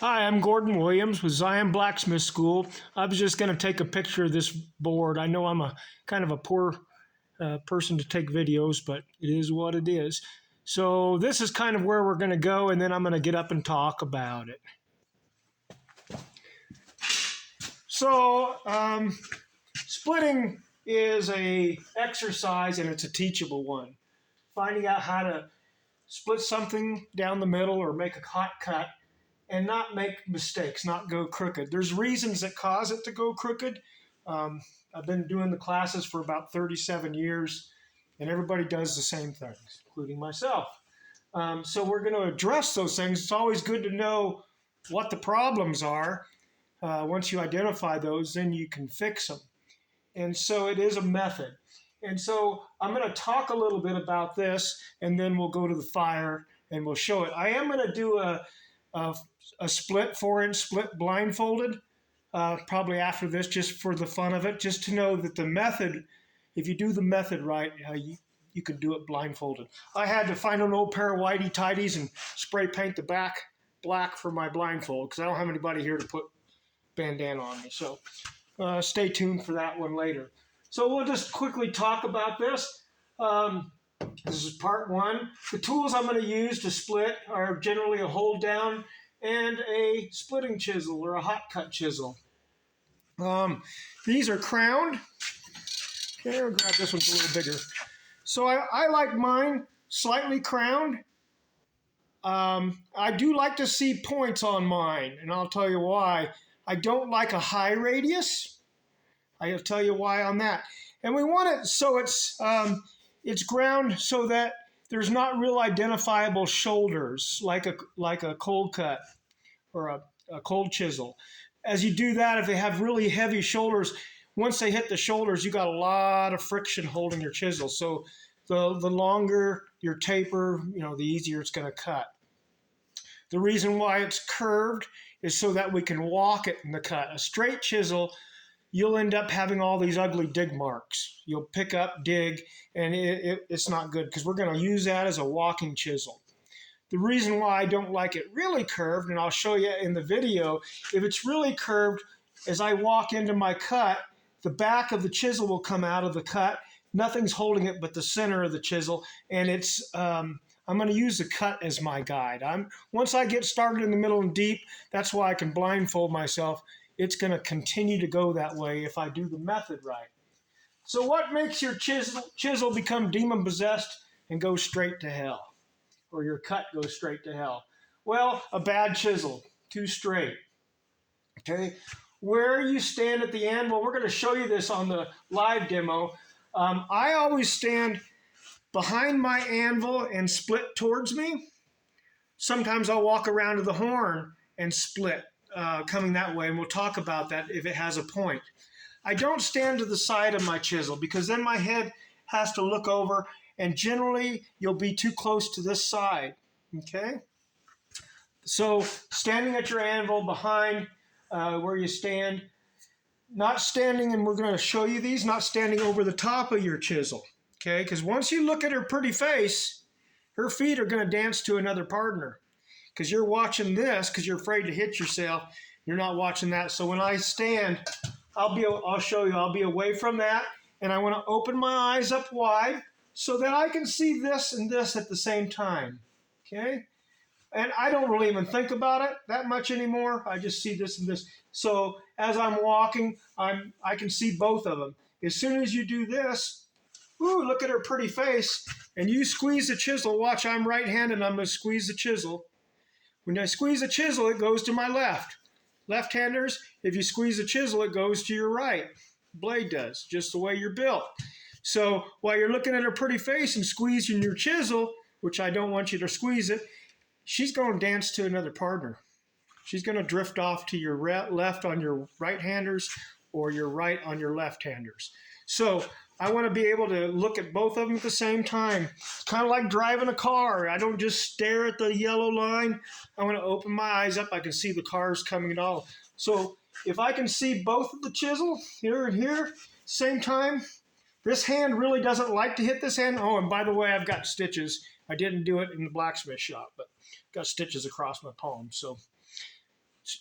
Hi, I'm Gordon Williams with Zion Blacksmith School. I was just going to take a picture of this board. I know I'm a kind of a poor person to take videos, but it is what it is. So this is kind of where we're going to go, and then I'm going to get up and talk about it. So splitting is a exercise, and it's a teachable one. Finding out how to split something down the middle or make a hot cut and not make mistakes, not go crooked. There's reasons that cause it to go crooked. I've been doing the classes for about 37 years, and everybody does the same things, including myself. So we're going to address those things. It's always good to know what the problems are. Once you identify those, then you can fix them. And so it is a method. And so I'm going to talk a little bit about this, and then we'll go to the fire and we'll show it. I am going to do a split, 4-inch split blindfolded, probably after this, just for the fun of it, just to know that the method, if you do the method right, you can do it blindfolded. I had to find an old pair of whitey tighties and spray paint the back black for my blindfold because I don't have anybody here to put bandana on me. So stay tuned for that one later. So we'll just quickly talk about this. This is part one. The tools I'm going to use to split are generally a hold down and a splitting chisel or a hot cut chisel. These are crowned. Okay, I'll grab this one's a little bigger. So I like mine slightly crowned. I do like to see points on mine, and I'll tell you why. I don't like a high radius. I'll tell you why on that. And we want it so it's ground so that there's not real identifiable shoulders like a cold cut or a cold chisel. As you do that, if they have really heavy shoulders, once they hit the shoulders, you got a lot of friction holding your chisel. So the longer your taper, the easier it's going to cut. The reason why it's curved is so that we can walk it in the cut. A straight chisel, you'll end up having all these ugly dig marks. You'll pick up, dig, and it's not good because we're going to use that as a walking chisel. The reason why I don't like it really curved, and I'll show you in the video, if it's really curved, as I walk into my cut, the back of the chisel will come out of the cut. Nothing's holding it but the center of the chisel, and I'm going to use the cut as my guide. Once I get started in the middle and deep, that's why I can blindfold myself. It's going to continue to go that way if I do the method right. So what makes your chisel become demon-possessed and go straight to hell? Or your cut goes straight to hell? Well, a bad chisel, too straight. Okay, where you stand at the end, well, we're going to show you this on the live demo. I always stand behind my anvil and split towards me. Sometimes I'll walk around to the horn and split. Coming that way, and we'll talk about that if it has a point. I don't stand to the side of my chisel because then my head has to look over, and generally you'll be too close to this side. Okay? So standing at your anvil behind where you stand, not standing, and we're going to show you these, not standing over the top of your chisel. Okay? Because once you look at her pretty face, her feet are going to dance to another partner. Because you're watching this because you're afraid to hit yourself. You're not watching that. So when I stand, I'll show you. I'll be away from that, and I want to open my eyes up wide so that I can see this and this at the same time. Okay? And I don't really even think about it that much anymore. I just see this and this. So as I'm walking, I can see both of them. As soon as you do this, ooh, look at her pretty face, and you squeeze the chisel. Watch, I'm right-handed. I'm going to squeeze the chisel. When I squeeze the chisel, it goes to my left. Left-handers, if you squeeze the chisel, it goes to your right. Blade does, just the way you're built. So while you're looking at her pretty face and squeezing your chisel, which I don't want you to squeeze it, she's going to dance to another partner. She's going to drift off to your left on your right-handers or your right on your left-handers. So I want to be able to look at both of them at the same time. It's kind of like driving a car. I don't just stare at the yellow line. I want to open my eyes up. I can see the cars coming and all. So if I can see both of the chisel here and here, same time, this hand really doesn't like to hit this hand. Oh, and by the way, I've got stitches. I didn't do it in the blacksmith shop, but got stitches across my palm. So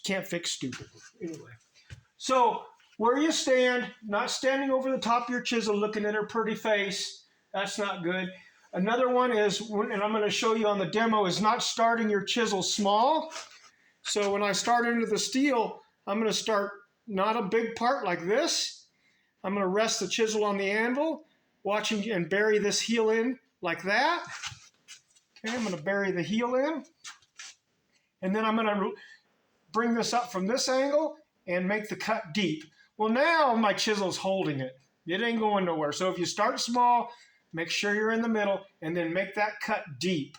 can't fix stupid. Anyway, so where you stand, not standing over the top of your chisel looking at her pretty face, that's not good. Another one is, and I'm going to show you on the demo, is not starting your chisel small. So when I start into the steel, I'm going to start not a big part like this. I'm going to rest the chisel on the anvil, watching and bury this heel in like that. Okay, I'm going to bury the heel in. And then I'm going to bring this up from this angle and make the cut deep. Well, now my chisel's holding it. It ain't going nowhere. So if you start small, make sure you're in the middle, and then make that cut deep.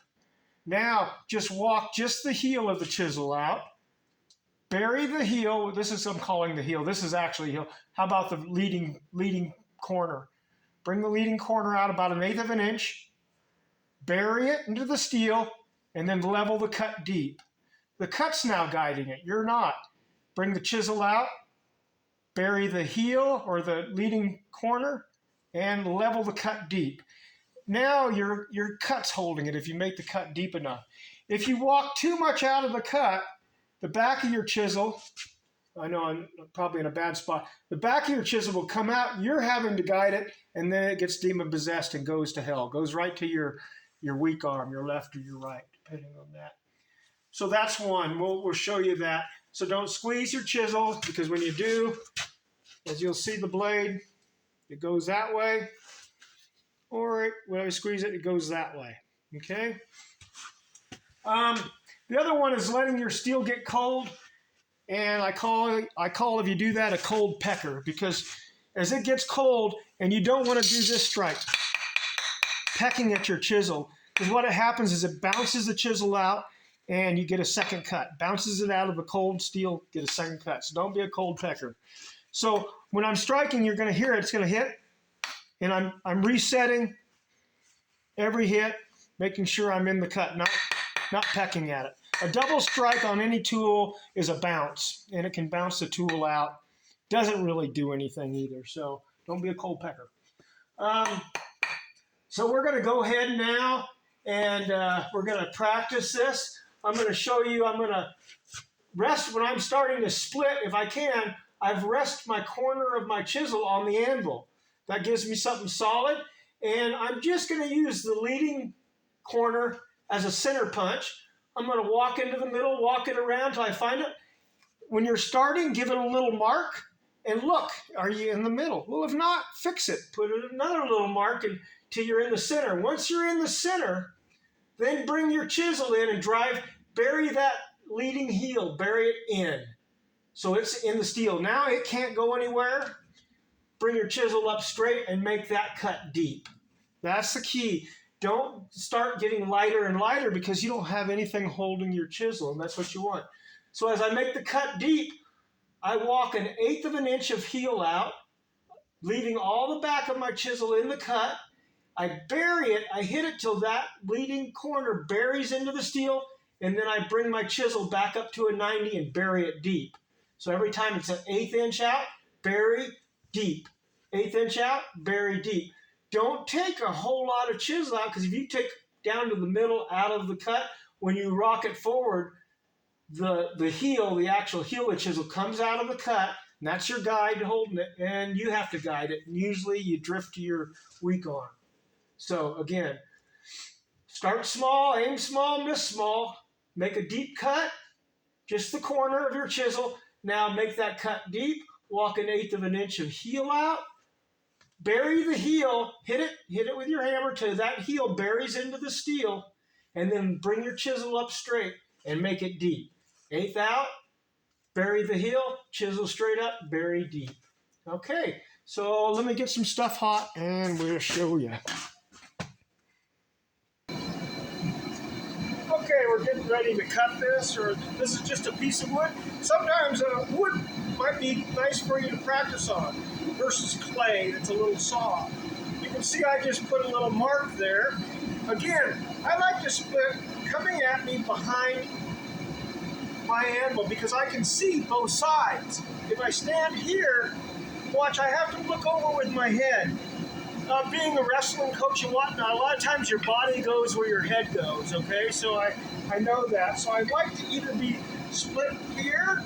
Now, just walk just the heel of the chisel out. Bury the heel. This is, I'm calling the heel. This is actually heel. How about the leading corner? Bring the leading corner out about 1/8 of an inch. Bury it into the steel, and then level the cut deep. The cut's now guiding it. You're not. Bring the chisel out. Bury the heel or the leading corner, and level the cut deep. Now your cut's holding it if you make the cut deep enough. If you walk too much out of the cut, the back of your chisel, I know I'm probably in a bad spot, the back of your chisel will come out, you're having to guide it, and then it gets demon-possessed and goes to hell. Goes right to your weak arm, your left or your right, depending on that. So that's one. We'll show you that. So don't squeeze your chisel, because when you do, as you'll see the blade, it goes that way, or when I squeeze it, it goes that way, okay? The other one is letting your steel get cold, and I call if you do that a cold pecker, because as it gets cold, and you don't want to do this strike, pecking at your chisel, because what happens is it bounces the chisel out, and you get a second cut. Bounces it out of the cold steel, get a second cut. So don't be a cold pecker. So when I'm striking, you're going to hear it. It's going to hit, and I'm resetting every hit, making sure I'm in the cut, not pecking at it. A double strike on any tool is a bounce, and it can bounce the tool out. Doesn't really do anything either, so don't be a cold pecker. So we're going to go ahead now, and we're going to practice this. I'm going to show you, I'm going to rest when I'm starting to split, if I can. I've rested my corner of my chisel on the anvil. That gives me something solid, and I'm just going to use the leading corner as a center punch. I'm going to walk into the middle, walk it around till I find it. When you're starting, give it a little mark, and look, are you in the middle? Well, if not, fix it. Put another little mark until you're in the center. Once you're in the center, then bring your chisel in and bury that leading heel, bury it in. So it's in the steel. Now it can't go anywhere. Bring your chisel up straight and make that cut deep. That's the key. Don't start getting lighter and lighter because you don't have anything holding your chisel, and that's what you want. So as I make the cut deep, I walk 1/8 of an inch of heel out, leaving all the back of my chisel in the cut. I bury it, I hit it till that leading corner buries into the steel, and then I bring my chisel back up to a 90 and bury it deep. So every time it's 1/8 inch out, bury deep. 1/8 inch out, bury deep. Don't take a whole lot of chisel out, because if you take down to the middle out of the cut, when you rock it forward, the heel, the actual heel of the chisel comes out of the cut, and that's your guide holding it, and you have to guide it. And usually you drift to your weak arm. So again, start small, aim small, miss small, make a deep cut, just the corner of your chisel. Now make that cut deep, walk 1/8 of an inch of heel out, bury the heel, hit it with your hammer till that heel buries into the steel, and then bring your chisel up straight and make it deep. 1/8 out, bury the heel, chisel straight up, bury deep. Okay, so let me get some stuff hot and we'll show you. Okay, we're getting ready to cut this, or this is just a piece of wood. Sometimes wood might be nice for you to practice on versus clay that's a little soft. You can see I just put a little mark there. Again, I like to split coming at me behind my anvil because I can see both sides. If I stand here, watch, I have to look over with my head. Being a wrestling coach and whatnot, a lot of times your body goes where your head goes, okay? So I know that. So I like to either be split here,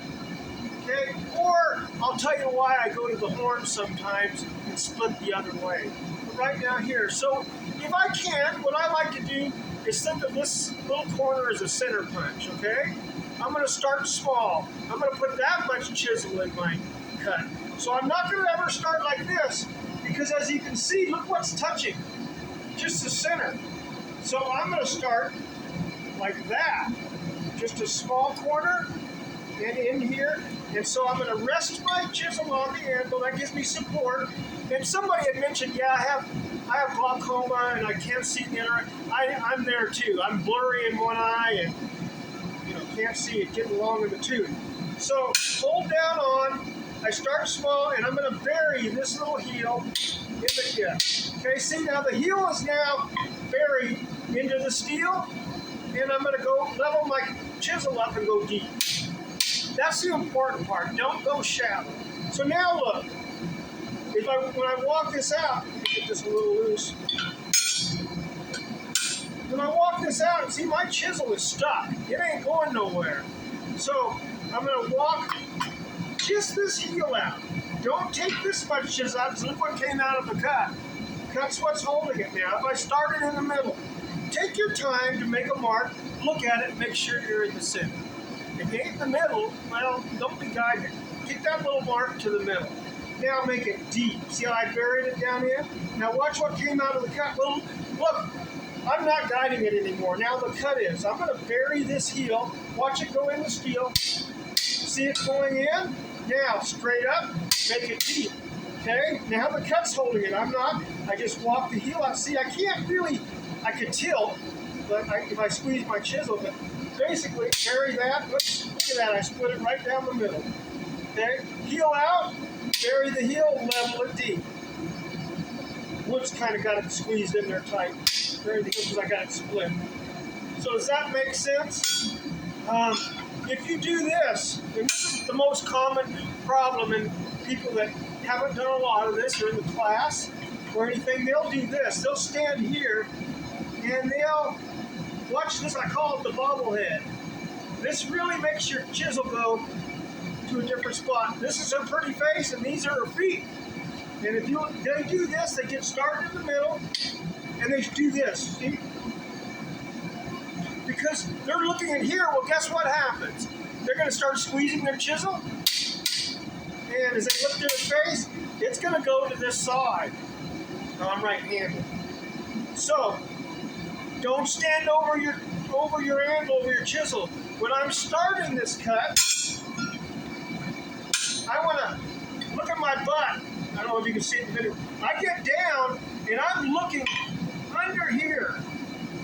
okay? Or I'll tell you why I go to the horn sometimes and split the other way. But right now here, so if I can, what I like to do is think of this little corner as a center punch, okay? I'm gonna start small. I'm gonna put that much chisel in my cut. So I'm not gonna ever start like this, because as you can see, look what's touching, just the center. So I'm gonna start like that, just a small corner and in here. And so I'm gonna rest my chisel on the anvil, that gives me support. And somebody had mentioned, yeah, I have glaucoma and I can't see the other eye. I'm there too. I'm blurry in one eye and can't see it getting along in the tooth. So hold down on, I start small, and I'm gonna bury this little heel in the hip. Okay, see now the heel is now buried into the steel, and I'm gonna go level my chisel up and go deep. That's the important part, don't go shallow. So now look, when I walk this out, let me get this a little loose. When I walk this out, see my chisel is stuck. It ain't going nowhere. So I'm gonna walk just this heel out. Don't take this much chisel out, because look what came out of the cut. Cut's what's holding it now. If I started in the middle, take your time to make a mark, look at it, make sure you're in the center. If you ain't in the middle, well, don't be guided. Get that little mark to the middle. Now make it deep. See how I buried it down in? Now watch what came out of the cut. Well, look. I'm not guiding it anymore. Now the cut is. I'm going to bury this heel. Watch it go in the steel. See it going in? Now, straight up, make it deep. Okay? Now the cut's holding it. I'm not. I just walk the heel out. See, I can't really, I could tilt, but if I squeeze my chisel, but basically, bury that. Oops, look at that. I split it right down the middle. Okay? Heel out, bury the heel, level it deep. Wood's kind of got it squeezed in there tight. Very good, because I got it split. So does that make sense? If you do this, and this is the most common problem in people that haven't done a lot of this or in the class or anything, they'll do this. They'll stand here and they'll watch this. I call it the bobblehead. This really makes your chisel go to a different spot. This is her pretty face and these are her feet. And if they do this, they get started in the middle, and they do this, see? Because they're looking at here, well, guess what happens? They're going to start squeezing their chisel, and as they look to their face, it's going to go to this side. Now, I'm right-handed. So, don't stand over your anvil, over your chisel. When I'm starting this cut, I want to look at my butt. I don't know if you can see it in the video. I get down, and I'm looking under here.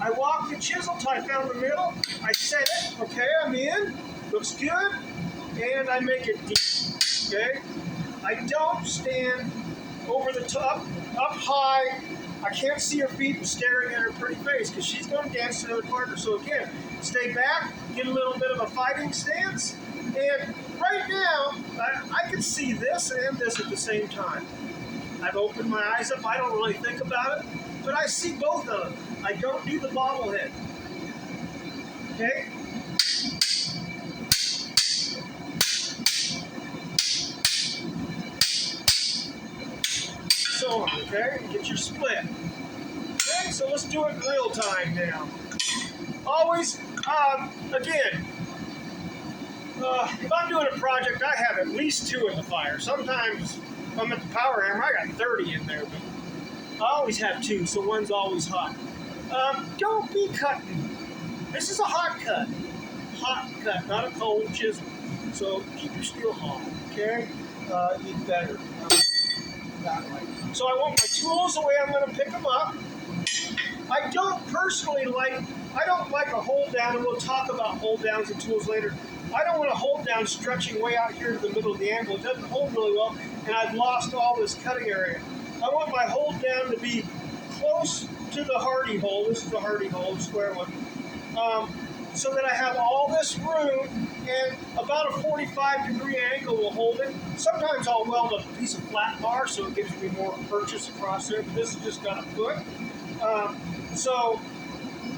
I walk the chisel tight down the middle. I set it. Okay, I'm in. Looks good. And I make it deep. Okay? I don't stand over the top, up high. I can't see her feet and staring at her pretty face because she's going to dance to another partner. So again, stay back, get a little bit of a fighting stance. And right now, I can see this and this at the same time. I've opened my eyes up. I don't really think about it, but I see both of them. I don't do the bobblehead. Okay? So on, okay? Get your split. Okay, so let's do it in real time now. Always, again, if I'm doing a project, I have at least 2 in the fire. Sometimes, if I'm at the power hammer, I got 30 in there, but I always have 2, so one's always hot. Don't be cutting. This is a hot cut. Hot cut, not a cold chisel. So keep your steel hot, okay? Even better. That way. So I want my tools the way I'm going to pick them up. I don't personally like a hold down, and we'll talk about hold downs and tools later. I don't want a hold down stretching way out here to the middle of the anvil. It doesn't hold really well, and I've lost all this cutting area. I want my hold down to be close to the hardy hole. This is the hardy hole, the square one. So that I have all this room, and about a 45-degree angle will hold it. Sometimes I'll weld a piece of flat bar so it gives me more purchase across there, but this has just got a foot.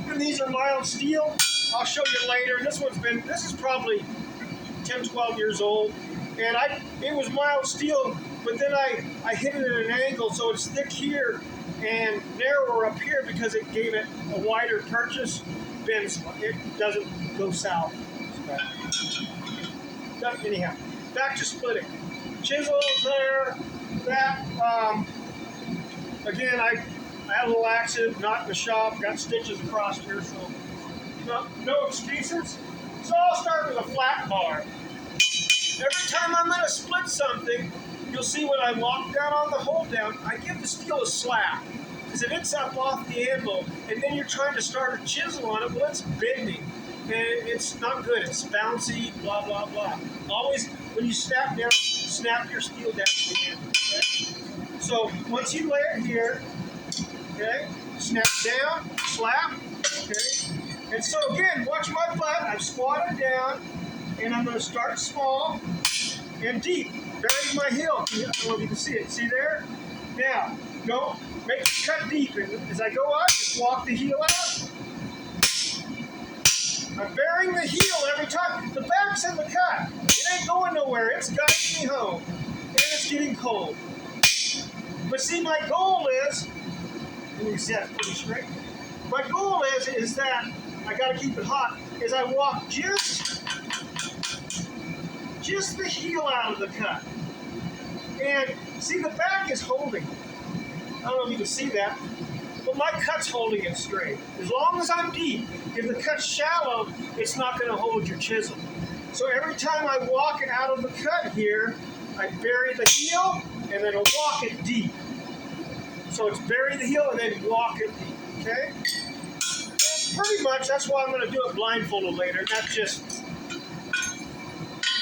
And these are mild steel. I'll show you later. This is probably 10, 12 years old, and it was mild steel, but then I hit it at an angle, so it's thick here and narrower up here because it gave it a wider purchase. It doesn't go south. Anyhow, back to splitting. Chisels there. That again, I had a little accident, not in the shop, got stitches across here, so no excuses. So I'll start with a flat bar. Every time I'm going to split something, you'll see when I lock down on the hold down, I give the steel a slap. Because if it's up off the anvil, and then you're trying to start a chisel on it, well, it's bending. And it's not good. It's bouncy, blah, blah, blah. Always, when you snap down, snap your steel down to the anvil. Okay? So once you lay it here, okay, snap down, slap, okay. And so again, watch my butt. I've squatted down, and I'm going to start small and deep. Bury my heel. I don't know if you can see it. See there? Now, go make it cut deep. And as I go up, just walk the heel out. I'm burying the heel every time. The back's in the cut. It ain't going nowhere. It's guiding me home. And it's getting cold. But see, my goal is, let me see that pretty straight. My goal is that I got to keep it hot. Is I walk just the heel out of the cut. And see, the back is holding. I don't know if you can see that, but my cut's holding it straight. As long as I'm deep, if the cut's shallow, it's not going to hold your chisel. So every time I walk it out of the cut here, I bury the heel and then I walk it deep. So it's bury the heel and then walk it deep, okay? And pretty much that's why I'm going to do it blindfolded later, not just...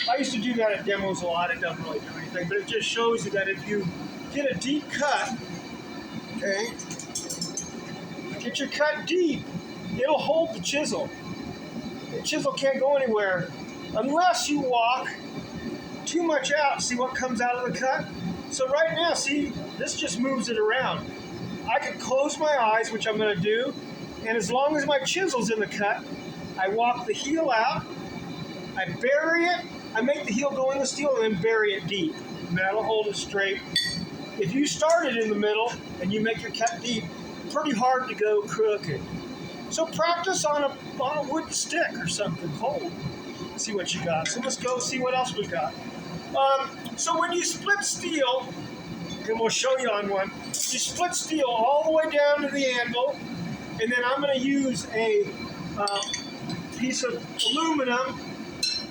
I used to do that at demos a lot. It doesn't really do anything, but it just shows you that if you get a deep cut, okay, get your cut deep, it'll hold the chisel. The chisel can't go anywhere unless you walk too much out. See what comes out of the cut? So right now, see, this just moves it around. I can close my eyes, which I'm going to do, and as long as my chisel's in the cut, I walk the heel out, I bury it, I make the heel go in the steel and then bury it deep. And that'll hold it straight. If you start it in the middle and you make your cut deep, pretty hard to go crooked. So practice on a wooden stick or something cold. See what you got. So let's go see what else we got. So when you split steel, and we'll show you on one, you split steel all the way down to the anvil, and then I'm going to use a piece of aluminum.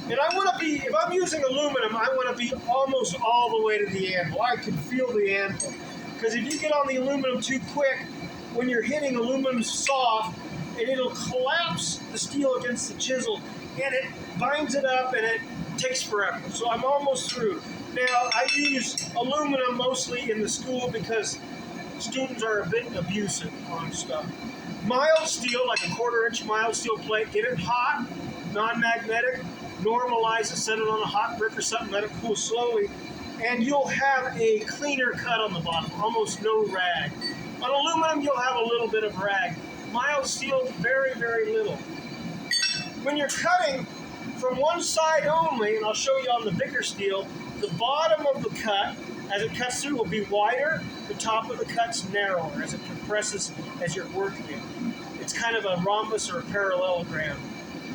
And I want to be, if I'm using aluminum, I want to be almost all the way to the anvil. I can feel the anvil. Because if you get on the aluminum too quick, when you're hitting aluminum's soft, and it'll collapse the steel against the chisel, and it binds it up, and it takes forever. So I'm almost through. Now, I use aluminum mostly in the school because students are a bit abusive on stuff. Mild steel, like a 1/4-inch mild steel plate, get it hot, non-magnetic, normalize it, set it on a hot brick or something, let it cool slowly, and you'll have a cleaner cut on the bottom, almost no rag. On aluminum, you'll have a little bit of rag. Mild steel, very, very little. When you're cutting from one side only, and I'll show you on the bigger steel, the bottom of the cut, as it cuts through, will be wider, the top of the cut's narrower as it compresses as you're working it. It's kind of a rhombus or a parallelogram.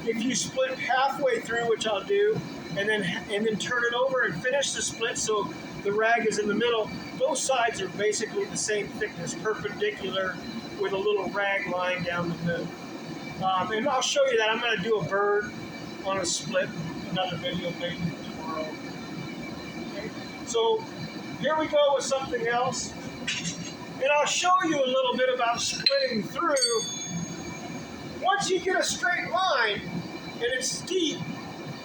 If you split halfway through, which I'll do, and then turn it over and finish the split so the rag is in the middle, both sides are basically the same thickness, perpendicular, with a little rag line down the middle. And I'll show you that. I'm going to do a bird on a split, another video maybe tomorrow. Okay. So here we go with something else. And I'll show you a little bit about splitting through. Once you get a straight line and it's steep,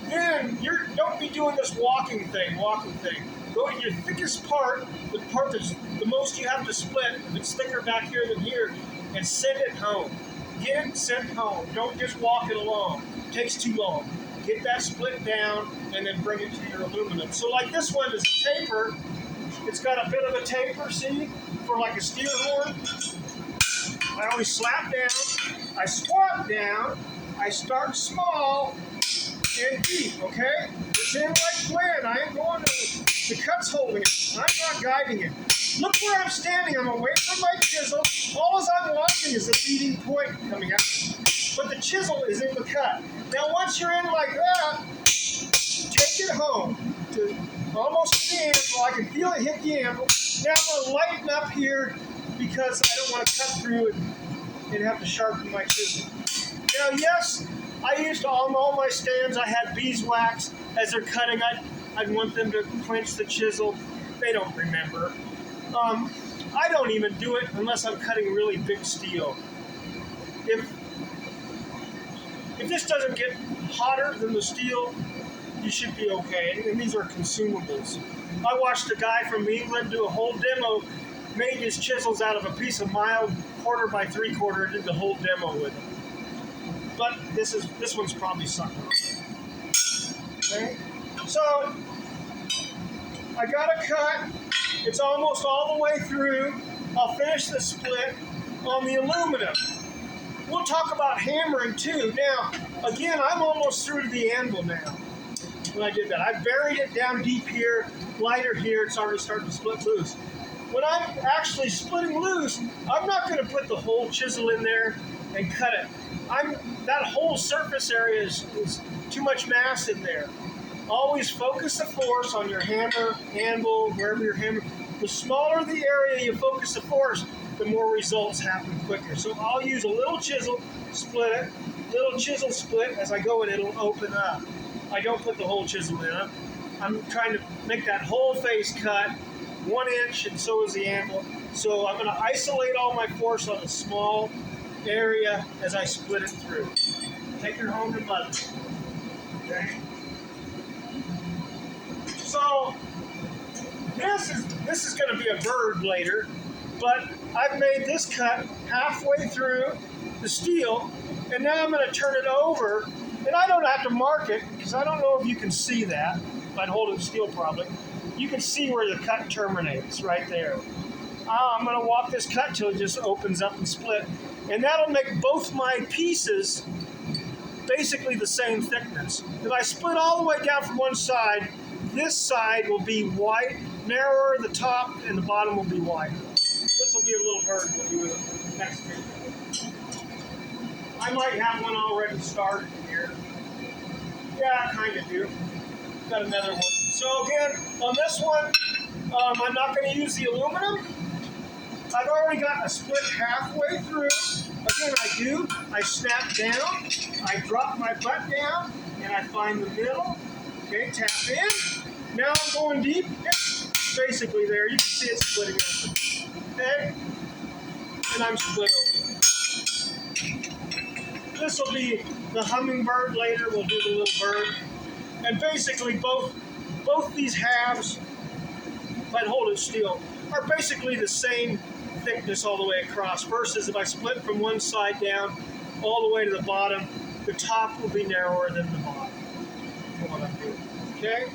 then don't be doing this walking thing. Go to your thickest part, the part that's the most you have to split, if it's thicker back here than here, and send it home. Get it sent home. Don't just walk it along. It takes too long. Get that split down and then bring it to your aluminum. So like this one is a taper. It's got a bit of a taper, see, for like a steer horn. I always slap down, I squat down, I start small and deep, okay? With same right plan. I ain't going to the cut's holding it. I'm not guiding it. Look where I'm standing. I'm away from my chisel. All I'm watching is the leading point coming out. But the chisel is in the cut. Now, once you're in like that, take it home to almost to the anvil. I can feel it hit the anvil. Now I'm going to lighten up here because I don't want to cut through it and have to sharpen my chisel. Now, yes, I used to, on all my stands, I had beeswax. As they're cutting, I'd want them to clench the chisel. They don't remember. I don't even do it unless I'm cutting really big steel. If this doesn't get hotter than the steel, you should be okay. And these are consumables. I watched a guy from England do a whole demo, made his chisels out of a piece of mild 1/4 by 3/4, and did the whole demo with it. But this one's probably sucking. Okay? So I got a cut. It's almost all the way through. I'll finish the split on the aluminum. We'll talk about hammering too. Now, again, I'm almost through to the anvil now. When I did that, I buried it down deep here, lighter here. It's already starting to split loose. When I'm actually splitting loose, I'm not going to put the whole chisel in there and cut it. That whole surface area is too much mass in there. Always focus the force on your hammer, anvil, wherever you're hammering. The smaller the area you focus the force, the more results happen quicker. So I'll use a little chisel, split it, little chisel split as I go and it'll open up. I don't put the whole chisel in. I'm trying to make that whole face cut 1 inch, and so is the anvil. So I'm going to isolate all my force on a small area as I split it through. Take her home to mother. Okay. So this is going to be a bird later, but I've made this cut halfway through the steel, and now I'm going to turn it over, and I don't have to mark it because I don't know if you can see that. If I'd hold it still, probably you can see where the cut terminates right there. I'm going to walk this cut till it just opens up and split, and that'll make both my pieces basically the same thickness. If I split all the way down from one side, this side will be wide, narrower, the top and the bottom will be wider. This will be a little bird we'll do it next video. I might have one already started here. Yeah, I kind of do. Got another one. So again, on this one, I'm not going to use the aluminum. I've already got a split halfway through. Again, I snap down, I drop my butt down, and I find the middle. Okay, tap in. Now I'm going deep. It's basically there. You can see it splitting open. Okay? And I'm split open. This will be the hummingbird later. We'll do the little bird. And basically both these halves, if I hold it still, are basically the same thickness all the way across. Versus if I split from one side down all the way to the bottom, the top will be narrower than the bottom. For what I'm doing. Okay?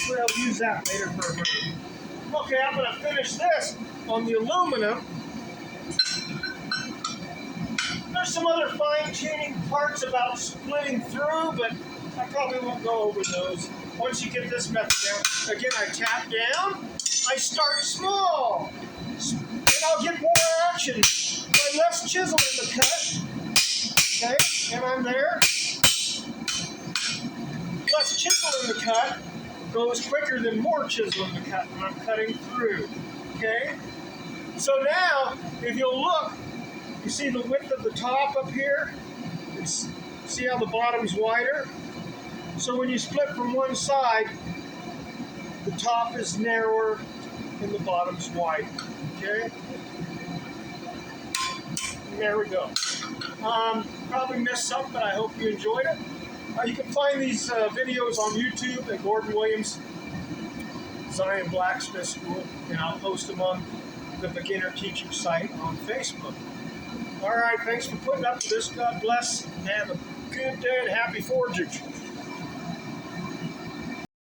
We'll use that later for a bird. Okay, I'm going to finish this on the aluminum. There's some other fine-tuning parts about splitting through, but I probably won't go over those. Once you get this method down, again, I tap down, I start small, and I'll get more action by less chisel in the cut. Okay, and I'm there. Less chisel in the cut goes quicker than more chisel in the cut when I'm cutting through. Okay, so now, if you'll look, you see the width of the top up here? See how the bottom's wider? So when you split from one side, the top is narrower and the bottom's wider. Okay? And there we go. Probably missed some, but I hope you enjoyed it. You can find these videos on YouTube at Gordon Williams Zion Blacksmith School, and I'll post them on the Beginner Teacher site on Facebook. All right, thanks for putting up with this. God bless, and have a good day and happy forging.